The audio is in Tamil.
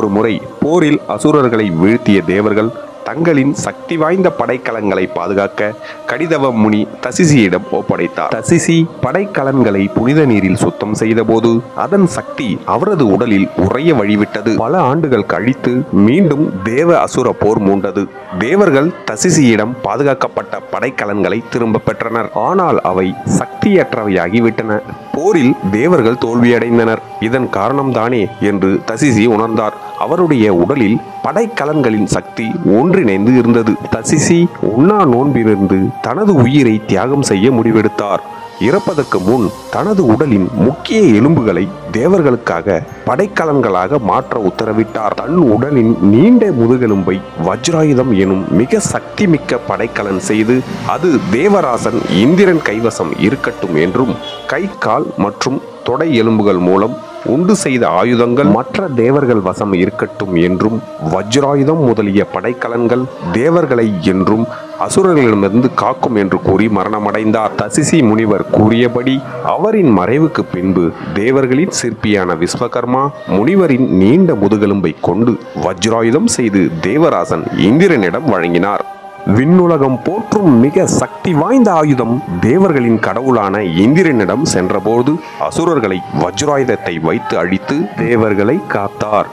ஒரு முறை போரில் அசுரர்களை வீழ்த்திய தேவர்கள் தங்களின் சக்தி வாய்ந்த படைக்கலன்களை பாதுகாக்க கடிதவ முனி தசிசியிடம் ஒப்படைத்தார். தசிசி படைக்கலன்களை புனித நீரில் சுத்தம் செய்தபோது அதன் சக்தி அவரது உடலில் உறைய வழிவிட்டது. பல ஆண்டுகள் கழித்து மீண்டும் தேவ அசுர போர் மூண்டது. தேவர்கள் தசிசியிடம் பாதுகாக்கப்பட்ட படைக்கலன்களை திரும்ப பெற்றனர். ஆனால் அவை சக்தியற்றவையாகிவிட்டன. போரில் தேவர்கள் தோல்வியடைந்தனர். இதன் காரணம்தானே என்று தசிசி உணர்ந்தார். அவருடைய உடலில் படைக்கலன்களின் சக்தி ஒன்றிணைந்து இருந்தது. தசிசி உண்ணா நோன்பிலிருந்து தனது உயிரை தியாகம் செய்ய முடிவெடுத்தார். இறப்பதற்கு முன் தனது உடலின் முக்கிய எலும்புகளை தேவர்களுக்காக படைக்கலன்களாக மாற்ற உத்தரவிட்டார். தன் உடலின் நீண்ட முதுகெலும்பை வஜ்ராயுதம் எனும் மிக சக்தி மிக்க படைக்கலன் செய்து அது தேவராசன் இந்திரன் கைவசம் இருக்கட்டும் என்றும், கை கால் மற்றும் தொடை எலும்புகள் மூலம் உண்டு செய்த ஆயுதங்கள் மற்ற தேவர்கள் வசம் இருக்கட்டும் என்றும், வஜ்ராயுதம் முதலிய படைக்கலன்கள் தேவர்களை என்றும் அசுரர்களிடமிருந்து காக்கும் என்று கூறி மரணமடைந்தார். தசிசி முனிவர் கூறியபடி அவரின் மறைவுக்கு பின்பு தேவர்களின் சிற்பியான விஸ்வகர்மா முனிவரின் நீண்ட முதுகெலும்பை கொண்டு வஜ்ராயுதம் செய்து தேவராசன் இந்திரனிடம் வழங்கினார். விண்ணுலகம் போற்றும் மிக சக்தி வாய்ந்த ஆயுதம் தேவர்களின் கடவுளான இந்திரனிடம் சென்றபோது அசுரர்களை வஜ்ராயுதத்தை வைத்து அழித்து தேவர்களை காத்தார்.